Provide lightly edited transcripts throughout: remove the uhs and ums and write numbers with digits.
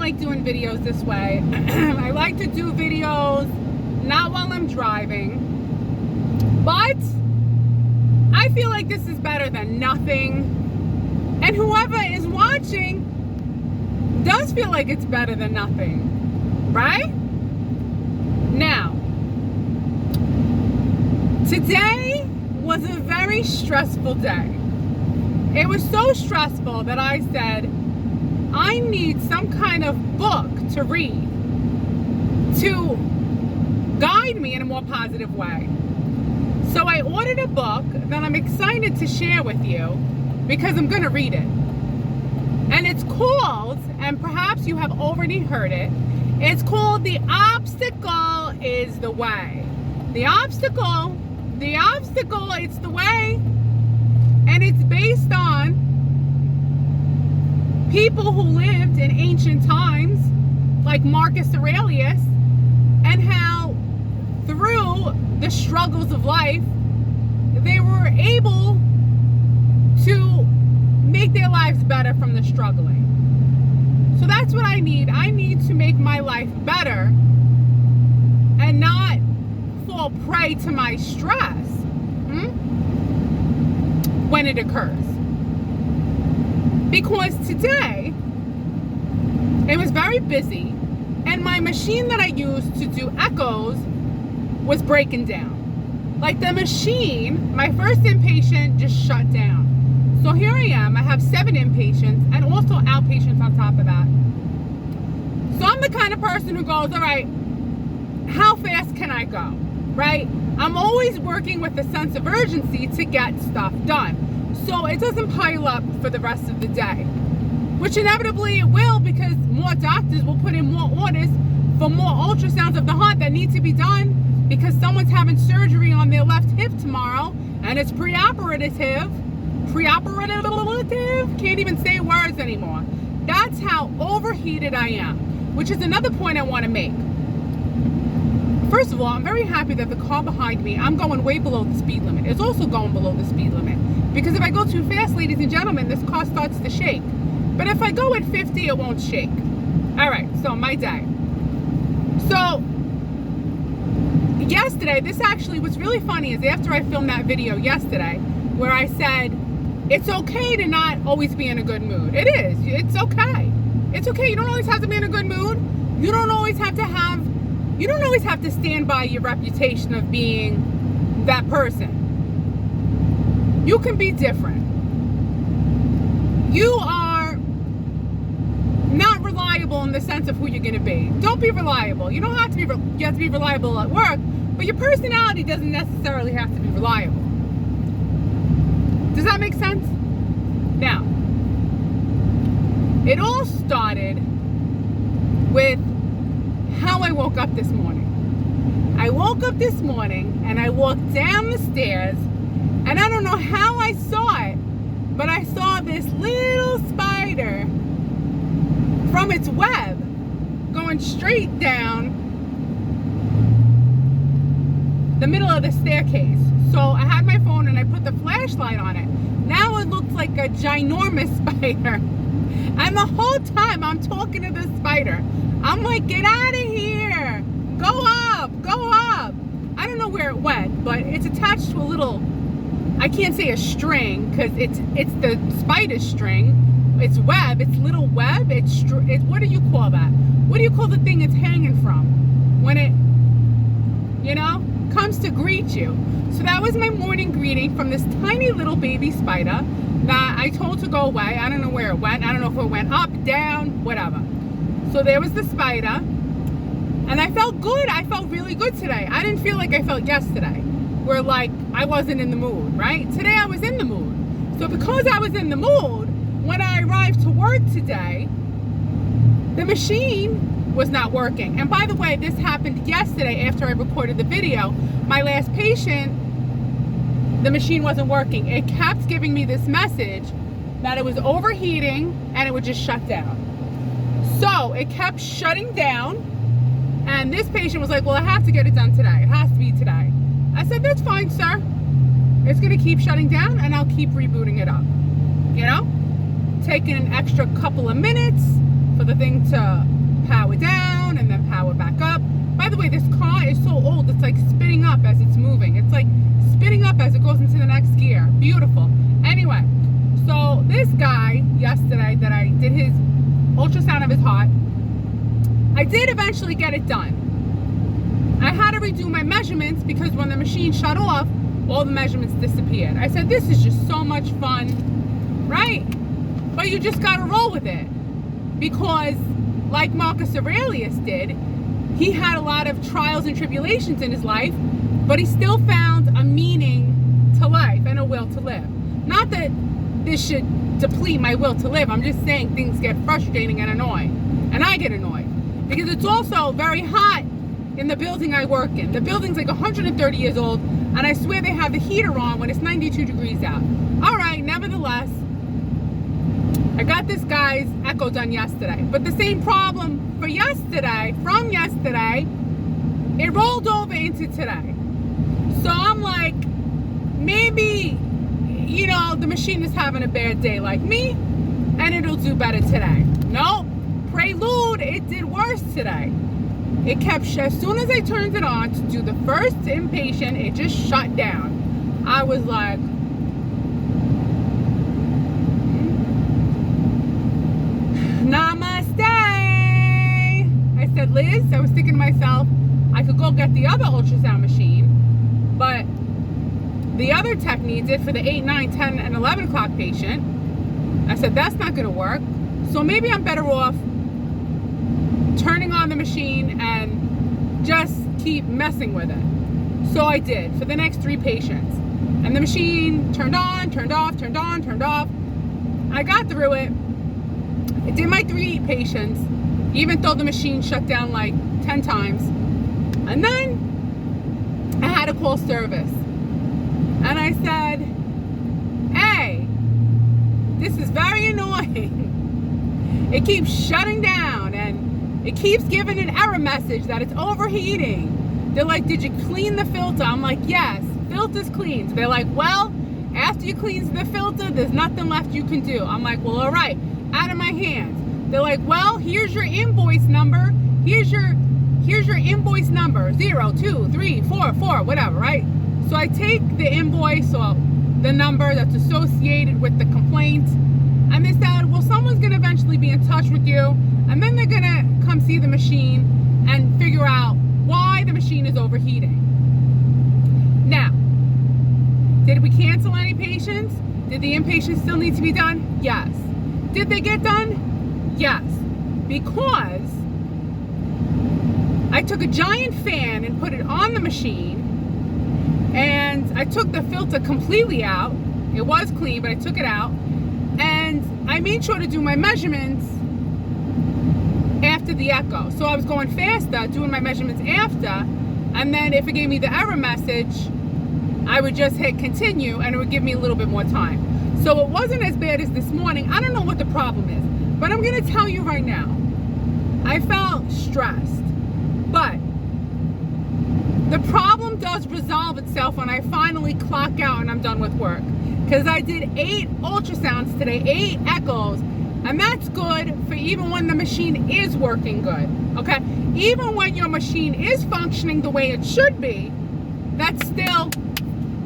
like doing videos this way. I like to do videos not while I'm driving, but I feel like this is better than nothing. And whoever is watching does feel like it's better than nothing, right? Now, today was a very stressful day. It was so stressful that I said, I need some kind of book to read to guide me in a more positive way. So I ordered a book that I'm excited to share with you because I'm going to read it. And it's called, and perhaps you have already heard it, it's called The Obstacle is the Way. The obstacle, it's the way. And it's based on people who lived in ancient times, like Marcus Aurelius, and how through the struggles of life, they were able to make their lives better from the struggling. So that's what I need. I need to make my life better and not fall prey to my stress when it occurs. Because today, it was very busy, and my machine that I used to do echoes was breaking down. Like the machine, my first inpatient just shut down. So here I am, I have 7 inpatients and also outpatients on top of that. So I'm the kind of person who goes, all right, how fast can I go, right? I'm always working with a sense of urgency to get stuff done, so it doesn't pile up for the rest of the day, which inevitably it will, because more doctors will put in more orders for more ultrasounds of the heart that need to be done because someone's having surgery on their left hip tomorrow and it's preoperative, can't even say words anymore. That's how overheated I am, which is another point I want to make. First of all, I'm very happy that the car behind me, I'm going way below the speed limit. It's also going below the speed limit. Because if I go too fast, ladies and gentlemen, this car starts to shake. But if I go at 50, it won't shake. All right, so my day. So, yesterday, this actually, what's really funny is after I filmed that video yesterday, where I said, it's okay to not always be in a good mood. It is. It's okay. It's okay. You don't always have to be in a good mood. You don't always have to stand by your reputation of being that person. You can be different. You are not reliable in the sense of who you're going to be. Don't be reliable. You don't have to be, you have to be reliable at work, but your personality doesn't necessarily have to be reliable. Does that make sense? Now, it all started with how I woke up this morning. I woke up this morning and I walked down the stairs, and I don't know how I saw it, but I saw this little spider from its web going straight down the middle of the staircase. So I had my phone and I put the flashlight on it. Now it looks like a ginormous spider. And the whole time I'm talking to this spider, I'm like, get out of here. Go up, go up. I don't know where it went, but it's attached to a little, I can't say a string because it's the spider string. It's web, it's little web, it's what do you call that? What do you call the thing it's hanging from when it, comes to greet you? So that was my morning greeting from this tiny little baby spider that I told to go away. I don't know where it went. I don't know if it went up, down, whatever. So there was the spider, and I felt good. I felt really good today. I didn't feel like I felt yesterday, where like I wasn't in the mood, right? Today I was in the mood. So because I was in the mood, when I arrived to work today, the machine was not working. And by the way, this happened yesterday after I recorded the video. My last patient, the machine wasn't working. It kept giving me this message that it was overheating and it would just shut down. So it kept shutting down, and this patient was like, well, I have to get it done today. It has to be today. I said, that's fine, sir. It's gonna keep shutting down and I'll keep rebooting it up. Taking an extra couple of minutes for the thing to of his heart. I did eventually get it done. I had to redo my measurements because when the machine shut off, all the measurements disappeared. I said, this is just so much fun, right? But you just got to roll with it. Because like Marcus Aurelius did, he had a lot of trials and tribulations in his life, but he still found a meaning to life and a will to live. Not that this should deplete my will to live. I'm just saying things get frustrating and annoying. And I get annoyed. Because it's also very hot in the building I work in. The building's like 130 years old, and I swear they have the heater on when it's 92 degrees out. All right, nevertheless, I got this guy's echo done yesterday. But the same problem from yesterday, it rolled over into today. So I'm like, maybe, you know, the machine is having a bad day like me, and it'll do better today. Nope. Prelude, it did worse today. It kept, as soon as I turned it on to do the first inpatient, it just shut down. I was like, namaste. I said, Liz, I was thinking to myself, I could go get the other ultrasound machine, but the other tech needs it for the 8, 9, 10, and 11 o'clock patient. I said, that's not going to work. So maybe I'm better off turning on the machine and just keep messing with it. So I did for the next 3 patients. And the machine turned on, turned off, turned on, turned off. I got through it. I did my 3 patients, even though the machine shut down like 10 times. And then I had to call service. And I said, hey, this is very annoying. It keeps shutting down and it keeps giving an error message that it's overheating. They're like, did you clean the filter? I'm like, yes, filter's cleaned. They're like, well, after you cleanse the filter, there's nothing left you can do. I'm like, well, all right, out of my hands. They're like, well, here's your invoice number. Here's your invoice number, 0, 2, 3, 4, 4, whatever, right? So I take the invoice or the number that's associated with the complaint, and they said, well, someone's gonna eventually be in touch with you, and then they're gonna come see the machine and figure out why the machine is overheating. Now, did we cancel any patients? Did the inpatient still need to be done? Yes. Did they get done? Yes. Because I took a giant fan and put it on the machine, and I took the filter completely out. It was clean, but I took it out, and I made sure to do my measurements after the echo. So I was going faster, doing my measurements after, and then if it gave me the error message, I would just hit continue, and it would give me a little bit more time. So it wasn't as bad as this morning. I don't know what the problem is, but I'm gonna tell you right now, I felt stressed, but the problem does resolve itself when I finally clock out and I'm done with work. Because I did 8 ultrasounds today, 8 echoes, and that's good for even when the machine is working good, okay? Even when your machine is functioning the way it should be, that's still,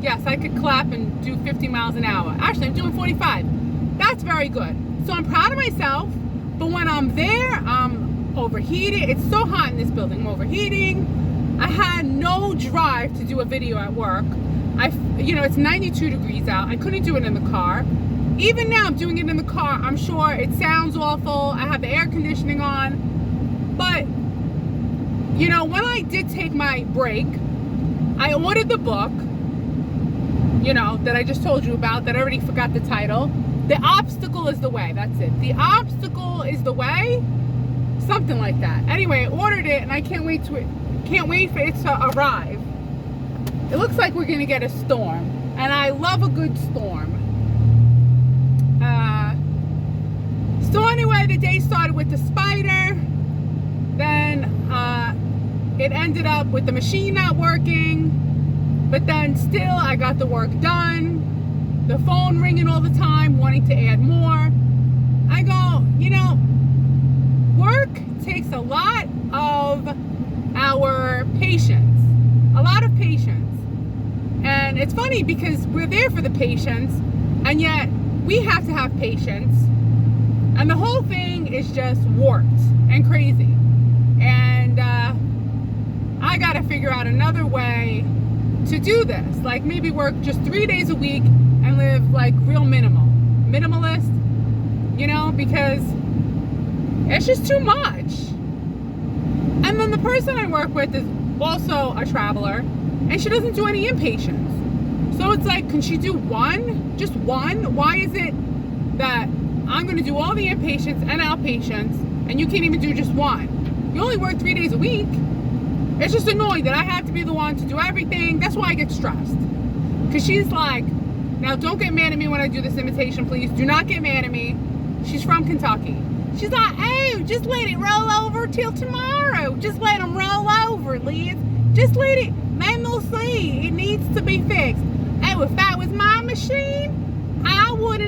yes, I could clap and do 50 miles an hour. Actually, I'm doing 45. That's very good. So I'm proud of myself, but when I'm there, I'm overheated. It's so hot in this building, I'm overheating. I had no drive to do a video at work. It's 92 degrees out. I couldn't do it in the car. Even now, I'm doing it in the car. I'm sure it sounds awful. I have the air conditioning on. But, when I did take my break, I ordered the book, that I just told you about, that I already forgot the title. The Obstacle is the Way. That's it. The Obstacle is the Way. Something like that. Anyway, I ordered it, and I can't wait for it to arrive. It looks like we're gonna get a storm, and I love a good storm. So anyway, the day started with the spider, then it ended up with the machine not working, but then still I got the work done, the phone ringing all the time, wanting to add more. I go, work takes a lot of our patience, a lot of patience. And it's funny because we're there for the patients, and yet we have to have patience. And the whole thing is just warped and crazy. And I got to figure out another way to do this. Like maybe work just 3 days a week and live like real minimalist, you know, because it's just too much. And then the person I work with is also a traveler, and she doesn't do any inpatients. So it's like, can she do one? Just one? Why is it that I'm going to do all the inpatients and outpatients, and you can't even do just one? You only work 3 days a week. It's just annoying that I have to be the one to do everything. That's why I get stressed. Because she's like, now don't get mad at me when I do this invitation, please. Do not get mad at me. She's from Kentucky. She's like, oh, just let it roll over till tomorrow. Just let them roll over, Liz. Just let it. Then they'll see. It needs to be fixed. Oh, if that was my machine, I would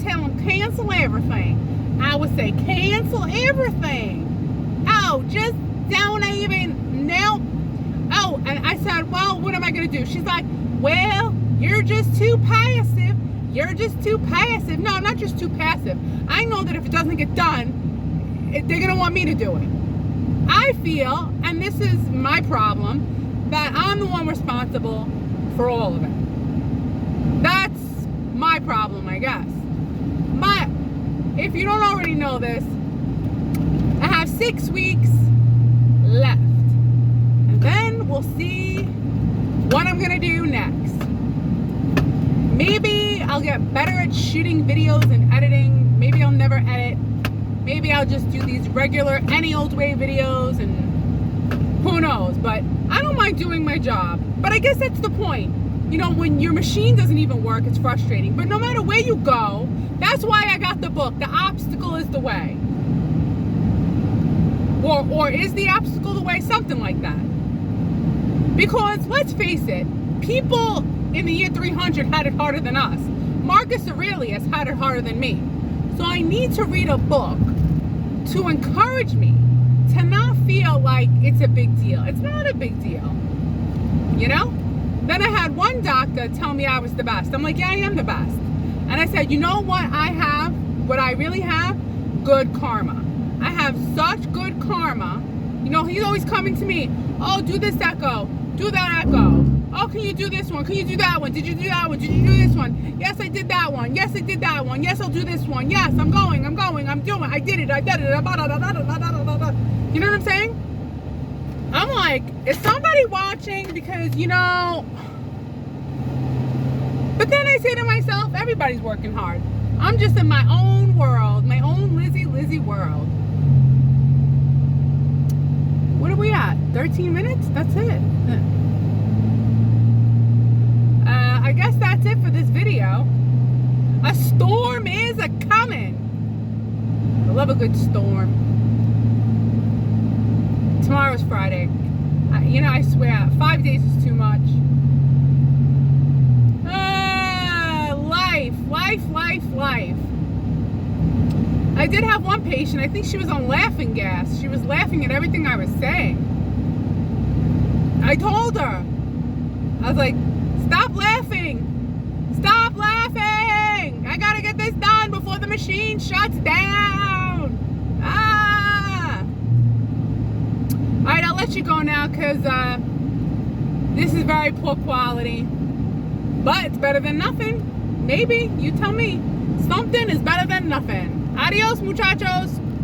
tell them cancel everything. I would say cancel everything. Oh, just don't even, no. Oh, and I said, well, what am I going to do? She's like, well, you're just too passive. You're just too passive. No, I'm not just too passive. I know that if it doesn't get done, they're going to want me to do it. I feel, and this is my problem, that I'm the one responsible for all of it. That's my problem, I guess. But if you don't already know this, I have 6 weeks left. And then we'll see what I'm going to do next. Maybe I'll get better at shooting videos and editing. Maybe I'll never edit. Maybe I'll just do these regular any old way videos, and who knows. But I don't mind doing my job. But I guess that's the point. You know, when your machine doesn't even work, it's frustrating. But no matter where you go, that's why I got the book. The obstacle is the way. Or is the obstacle the way? Something like that. Because let's face it, people in the year 300 had it harder than us. Marcus Aurelius had it harder than me. So I need to read a book to encourage me to not feel like it's a big deal. It's not a big deal. You know? Then I had one doctor tell me I was the best. I'm like, yeah, I am the best. And I said, you know what I have? What I really have? Good karma. I have such good karma. You know, he's always coming to me. Oh, do this echo. Do that echo. Oh, can you do this one? Can you do that one? Did you do that one? Did you do this one? Yes, I did that one. Yes, I did that one. Yes, I'll do this one. Yes, I'm going. I'm doing. I did it. You know what I'm saying? I'm like, is somebody watching? Because, you know. But then I say to myself, everybody's working hard. I'm just in my own world, my own Lizzie world. What are we at? 13 minutes? That's it. I guess that's it for this video. A storm is a-coming. I love a good storm. Tomorrow's Friday. You know, I swear, 5 days is too much. Life. I did have one patient, I think she was on laughing gas. She was laughing at everything I was saying. I told her. I was like, stop laughing. Stop laughing. I gotta get this done before the machine shuts down. Alright, I'll let you go now because this is very poor quality. But it's better than nothing. Maybe. You tell me. Something is better than nothing. Adios, muchachos.